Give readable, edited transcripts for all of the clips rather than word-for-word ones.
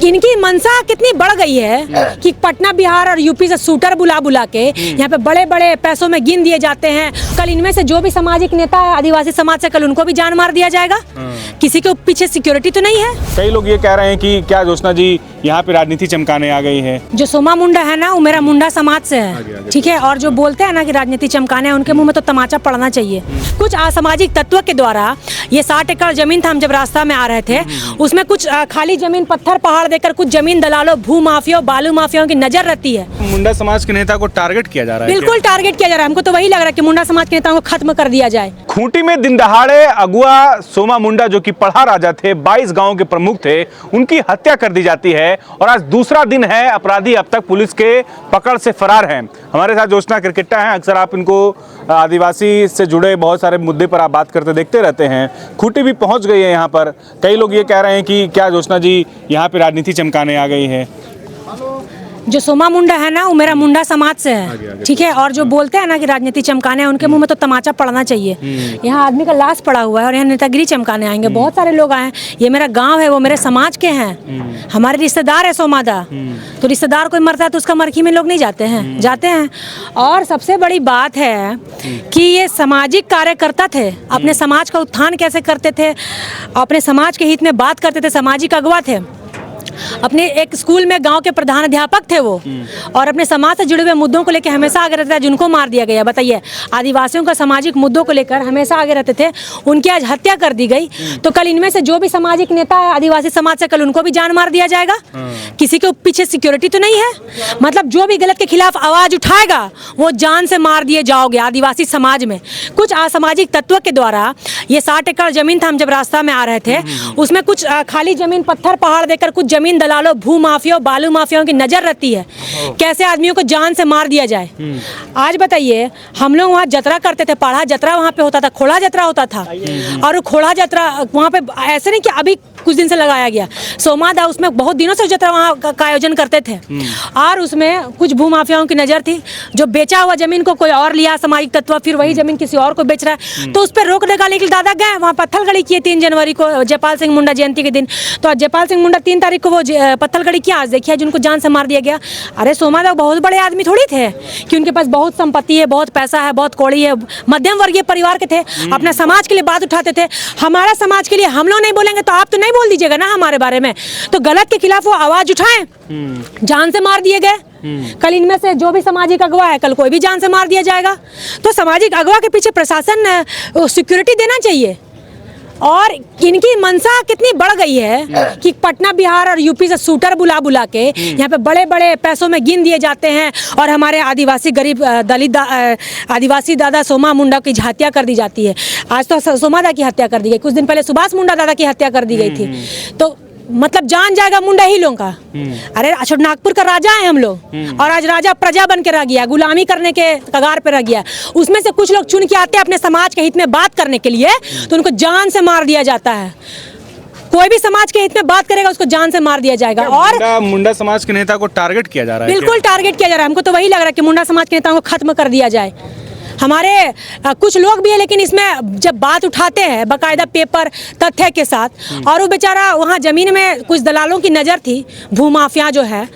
इनकी मंशा कितनी बढ़ गई है कि पटना बिहार और यूपी से शूटर बुला बुला के यहाँ पे बड़े बड़े पैसों में गिन दिए जाते हैं। कल इनमें से जो भी सामाजिक नेता है आदिवासी समाज से, कल उनको भी जान मार दिया जाएगा। किसी के पीछे सिक्योरिटी तो नहीं है। कई लोग ये कह रहे हैं कि क्या ज्योत्सना जी यहाँ पे राजनीति चमकाने आ गई है। जो सोमा मुंडा है ना, वो मेरा मुंडा समाज से है, ठीक है। और जो बोलते हैं ना कि राजनीति चमकाने, उनके मुंह में तो तमाचा पड़ना चाहिए। कुछ असामाजिक तत्वों के द्वारा ये 60 एकड़ जमीन था, हम जब रास्ता में आ रहे थे उसमें कुछ खाली जमीन पत्थर पहाड़ देकर कुछ जमीन दलालों, भू माफियाओं, बालू माफियाओं की नजर रहती है। मुंडा समाज के नेता को टारगेट किया जा रहा है। बिल्कुल टारगेट किया जा रहा है। हमको तो वही लग रहा है कि मुंडा समाज के नेताओं को खत्म कर दिया जाए। खूंटी में दिन दहाड़े अगुआ सोमा मुंडा जो कि पढ़ा राजा थे, 22 गांव के प्रमुख थे, उनकी हत्या कर दी जाती है और आज दूसरा दिन है। अपराधी अब तक पुलिस के पकड़ से फरार हैं। हमारे साथ ज्योत्सना क्रिकेटा हैं। अक्सर आप इनको आदिवासी से जुड़े बहुत सारे मुद्दे पर आप बात करते देखते रहते हैं। खूंटी भी पहुंच गई है यहाँ पर। कई लोग ये कह रहे हैं कि क्या ज्योत्सना जी यहाँ पे राजनीति चमकाने आ गई है। जो सोमा मुंडा है ना, वो मेरा मुंडा समाज से है, ठीक है। और जो बोलते हैं ना कि राजनीति चमकाने, उनके मुंह में तो तमाचा पड़ना चाहिए। यहाँ आदमी का लाश पड़ा हुआ है और यहाँ नेतागिरी चमकाने आएंगे। बहुत सारे लोग आए। ये मेरा गांव है, वो मेरे समाज के हैं, हमारे रिश्तेदार है सोमादा। तो रिश्तेदार कोई मरता है तो उसका मरखी में लोग नहीं जाते हैं, जाते हैं। और सबसे बड़ी बात है कि ये सामाजिक कार्यकर्ता थे, अपने समाज का उत्थान कैसे करते थे, अपने समाज के हित में बात करते थे, सामाजिक अगवा थे। अपने एक स्कूल में गांव के प्रधान अध्यापक थे वो, और अपने समाज से जुड़े हुए मुद्दों को लेकर हमेशा आगे रहते थे। जिनको मार दिया गया, बताइए, आदिवासियों का सामाजिक मुद्दों को लेकर हमेशा आगे रहते थे, उनकी आज हत्या कर दी गई। तो कल इनमें से जो भी सामाजिक नेता है आदिवासी समाज से, कल उनको भी जान मार दिया जाएगा। किसी के पीछे सिक्योरिटी तो नहीं है। मतलब जो भी गलत के खिलाफ आवाज उठाएगा वो जान से मार दिए जाओगे। आदिवासी समाज में कुछ असामाजिक तत्वों के द्वारा ये 60 एकड़ जमीन था, हम जब रास्ता में आ रहे थे उसमें कुछ खाली जमीन पत्थर पहाड़ देकर कुछ जमीन दलालों, भू माफियाओं, बालू माफियाओं की नजर रहती है। कैसे आदमियों को जान से मार दिया जाए। आज बताइए, हम लोग वहाँ जतरा करते थे, पढ़ा जतरा वहाँ पे होता था, खोड़ा जतरा होता था। और वो खोड़ा जतरा वहाँ पे ऐसे नहीं कि अभी कुछ दिन से लगाया गया, सोमादा उसमें बहुत दिनों से जतरा वहाँ का आयोजन करते थे। और उसमें कुछ भू माफियाओं की नजर थी। जो बेचा हुआ जमीन को कोई और लिया सामाजिक तत्व, फिर वही जमीन किसी और को बेच रहा है। तो उस पर रोक लगाने के लिए दादा गए वहाँ, पत्थलगड़ी किए 3 जनवरी को, जयपाल सिंह मुंडा जयंती के दिन। तो जयपाल सिंह मुंडा 3 तारीख को वो पत्थलगड़ी किया। आज देखिए जिनको जान से मार दिया गया। अरे सोमादा बहुत बड़े आदमी थोड़ी थे कि उनके पास बहुत संपत्ति है, बहुत पैसा है, बहुत कौड़ी है। मध्यम वर्गीय परिवार के थे, अपना समाज के लिए बात उठाते थे। हमारा समाज के लिए हम लोग नहीं बोलेंगे तो आप तो नहीं बोल दीजिएगा ना हमारे बारे में। तो गलत के खिलाफ वो आवाज उठाएं। जान से मार दिए गए। कल इनमें से जो भी सामाजिक अगवा है, कल कोई भी जान से मार दिया जाएगा। तो सामाजिक अगवा के पीछे प्रशासन सिक्योरिटी देना चाहिए। और इनकी मंशा कितनी बढ़ गई है कि पटना बिहार और यूपी से शूटर बुला बुला के यहाँ पे बड़े बड़े पैसों में गिन दिए जाते हैं। और हमारे आदिवासी गरीब दलित आदिवासी दादा सोमा मुंडा की हत्या कर दी जाती है। आज तो सोमादा की हत्या कर दी गई, कुछ दिन पहले सुभाष मुंडा दादा की हत्या कर दी गई थी। तो मतलब जान जाएगा मुंडा ही लोगों का। अरे नागपुर का राजा है हम लोग, और आज राजा प्रजा बन के रह गया, गुलामी करने के कगार पे रह गया। उसमें से कुछ लोग चुन के आते हैं अपने समाज के हित में बात करने के लिए, तो उनको जान से मार दिया जाता है। कोई भी समाज के हित में बात करेगा उसको जान से मार दिया जाएगा। और मुंडा समाज के नेता को टारगेट किया जा रहा है। बिल्कुल टारगेट किया जा रहा है। हमको तो वही लग रहा है कि मुंडा समाज के नेताओं को खत्म कर दिया जाए। हमारे कुछ लोग भी है, लेकिन इसमें जब बात उठाते हैं बाकायदा पेपर तथ्य के साथ, और वो बेचारा वहाँ जमीन में कुछ दलालों की नज़र थी, भू माफिया जो है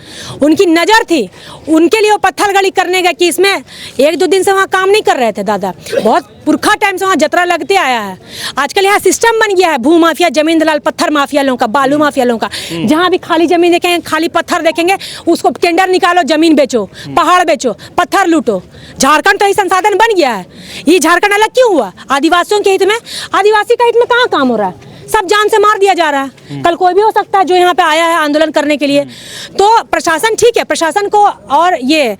उनकी नज़र थी, उनके लिए वो पत्थलगड़ी करने का कि इसमें 1-2 दिन से वहाँ काम नहीं कर रहे थे दादा। बहुत पुरखा टाइम से वहाँ जतरा लगते आया है। आजकल यहाँ सिस्टम बन गया है भू माफिया, जमीन दलाल, पत्थर माफिया लोगों का, बालू माफिया लोगों का। जहाँ भी खाली जमीन देखेंगे, खाली पत्थर देखेंगे, उसको टेंडर निकालो, जमीन बेचो, पहाड़ बेचो, पत्थर लूटो। झारखंड तो ही संसाधन बन गया है। ये झारखंड अलग क्यों हुआ? आदिवासियों के हित में, आदिवासी का हित में कहाँ काम हो रहा है? सब जान से मार दिया जा रहा है। कल कोई भी हो सकता है जो यहाँ पे आया है आंदोलन करने के लिए। तो प्रशासन ठीक है, प्रशासन को और ये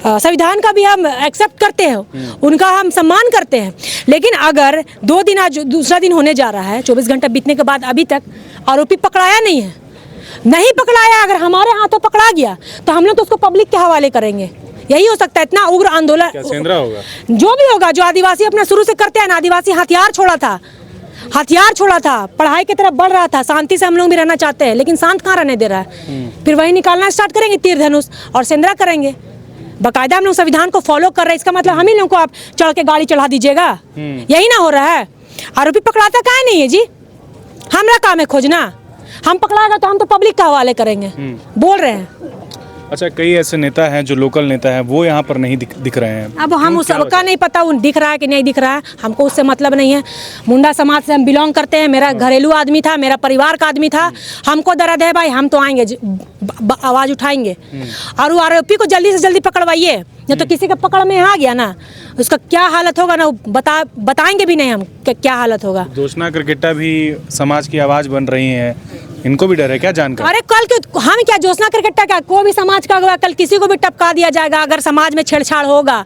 संविधान का भी हम एक्सेप्ट करते हैं, उनका हम सम्मान करते हैं। लेकिन अगर 2 दिन, आज दूसरा दिन होने जा रहा है, 24 घंटा बीतने के बाद अभी तक आरोपी पकड़ाया नहीं है। नहीं पकड़ाया, अगर हमारे हाथों पकड़ा गया तो हम लोग तो उसको पब्लिक के हवाले करेंगे। यही हो सकता है। इतना उग्र आंदोलन होगा, जो भी होगा, जो आदिवासी अपना शुरू से करते हैं। आदिवासी हथियार छोड़ा था, हथियार छोड़ा था, पढ़ाई की तरफ बढ़ रहा था। शांति से हम लोग भी रहना चाहते हैं, लेकिन शांत कहाँ रहने दे रहा है। फिर वही निकालना स्टार्ट करेंगे, तीर धनुष और सेंद्रा करेंगे। बाकायदा हम लोग संविधान को फॉलो कर रहे हैं, इसका मतलब हम ही लोग को आप चढ़ के गाड़ी चढ़ा दीजिएगा? यही ना हो रहा है। आरोपी पकड़ाता काहे नहीं है जी? हमारा काम है खोजना। हम पकड़ाएगा तो हम तो पब्लिक का हवाले करेंगे, बोल रहे हैं। अच्छा, कई ऐसे नेता हैं जो लोकल नेता हैं, वो यहाँ पर नहीं दिख रहे हैं। अब हम उस सबका नहीं पता उन दिख रहा है कि नहीं दिख रहा है, हमको उससे मतलब नहीं है। मुंडा समाज से हम बिलोंग करते हैं, मेरा घरेलू आदमी था, मेरा परिवार का आदमी था। हमको दर्द है भाई, हम तो आएंगे, आवाज उठाएंगे और वो आरोपी को जल्दी से जल्दी पकड़वाइए। नहीं तो किसी के पकड़ में आ गया ना, उसका क्या हालत होगा ना, बताएंगे भी नहीं हम क्या हालत होगा। जोशना क्रिकेटा भी समाज की आवाज बन रही है, इनको भी डर है क्या जानकर? अरे कल के हम क्या जोशना क्रिकेटा क्या, कोई भी समाज का अगवा कल किसी को भी टपका दिया जाएगा। अगर समाज में छेड़छाड़ होगा,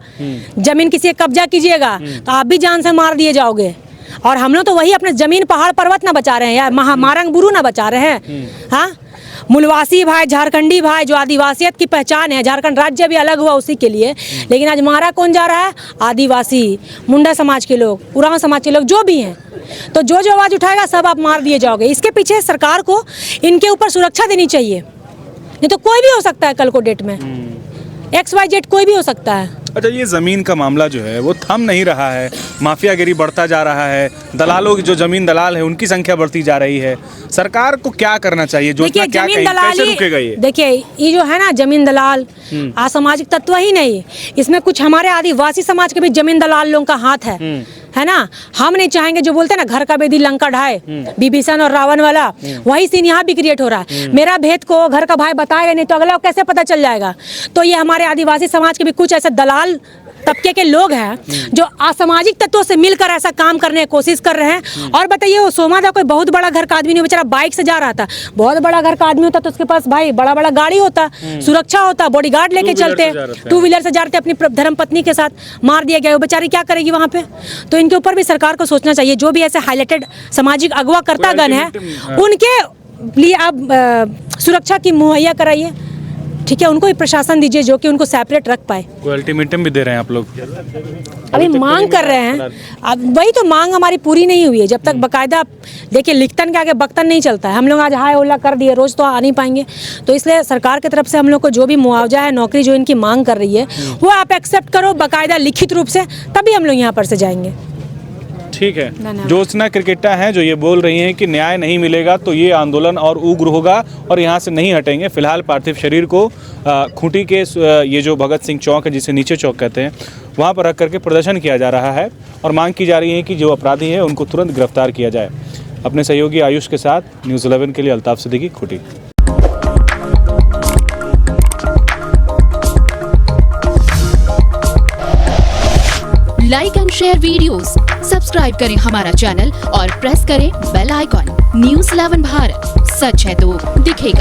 जमीन किसी का कब्जा कीजिएगा तो आप भी जान से मार दिए जाओगे। और हम लोग तो वही अपने जमीन पहाड़ पर्वत ना बचा रहे हैं यार, मारंग बुरू ना बचा रहे हैं। हाँ, मूलवासी भाई, झारखंडी भाई, जो आदिवासियत की पहचान है, झारखंड राज्य भी अलग हुआ उसी के लिए, लेकिन आज मारा कौन जा रहा है? आदिवासी, मुंडा समाज के लोग, उरांव समाज के लोग, जो भी हैं। तो जो जो आवाज उठाएगा सब आप मार दिए जाओगे। इसके पीछे सरकार को इनके ऊपर सुरक्षा देनी चाहिए, नहीं तो कोई भी हो सकता है कल को डेट में, XYZ कोई भी हो सकता है। अच्छा, ये जमीन का मामला जो है वो थम नहीं रहा है, माफियागिरी बढ़ता जा रहा है, दलालों की जो जमीन दलाल है उनकी संख्या बढ़ती जा रही है। सरकार को क्या करना चाहिए? जो क्या कैसे रुकेगा ये? देखिए, ये जो है ना जमीन दलाल, असामाजिक तत्व ही नहीं, इसमें कुछ हमारे आदिवासी समाज के भी जमीन दलाल लोगों का हाथ है ना। हम नहीं चाहेंगे, जो बोलते हैं ना घर का बेदी लंका ढाए, विभीषण और रावण वाला, वही सीन यहाँ भी क्रिएट हो रहा है। मेरा भेद को घर का भाई बताएगा नहीं तो अगला को कैसे पता चल जाएगा? तो ये हमारे आदिवासी समाज के भी कुछ ऐसे दलाल तबके के लोग हैं जो असामाजिक तत्वों से मिलकर ऐसा काम करने की कोशिश कर रहे हैं। और बताइए, वो सोमा था कोई बहुत बड़ा घर का आदमी नहीं, बेचारा बाइक से जा रहा था। बहुत बड़ा घर का आदमी होता तो उसके पास भाई बड़ा बड़ा गाड़ी होता, सुरक्षा होता, बॉडीगार्ड लेके चलते, 2 व्हीलर से जाते, अपनी धर्मपत्नी के साथ मार दिया गया, वो बेचारी क्या करेगी वहाँ पे? तो इनके ऊपर भी सरकार को सोचना चाहिए। जो भी ऐसे हाईलाइटेड सामाजिक अगवा करतागण है उनके लिए आप सुरक्षा की मुहैया कराइए, ठीक है, उनको ही प्रशासन दीजिए जो कि उनको सेपरेट रख पाए। कोई अल्टीमेटम भी दे रहे हैं आप लोग? अभी मांग कर रहे हैं, अब वही तो मांग हमारी पूरी नहीं हुई है। जब तक बकायदा, देखिए लिखतन के आगे बख्तन नहीं चलता है। हम लोग आज हाय ओला कर दिए, रोज तो आ नहीं पाएंगे। तो इसलिए सरकार की तरफ से हम लोग को जो भी मुआवजा है, नौकरी जो इनकी मांग कर रही है, वो आप एक्सेप्ट करो बकायदा लिखित रूप से, तभी हम लोग यहाँ पर से जाएंगे। ठीक है। जोशना क्रिकेटा हैं जो ये बोल रही हैं कि न्याय नहीं मिलेगा तो ये आंदोलन और उग्र होगा और यहाँ से नहीं हटेंगे। फिलहाल पार्थिव शरीर को खूंटी के ये जो भगत सिंह चौक है, जिसे नीचे चौक कहते हैं, वहाँ पर रख करके प्रदर्शन किया जा रहा है और मांग की जा रही है कि जो अपराधी है उनको तुरंत गिरफ्तार किया जाए। अपने सहयोगी आयुष के साथ न्यूज़ 11 के लिए Altaf Siddiqui, Khunti. Like and share videos, subscribe करें हमारा चैनल और प्रेस करें बेल आइकॉन। न्यूज़ 11 भारत, सच है तो दिखेगा।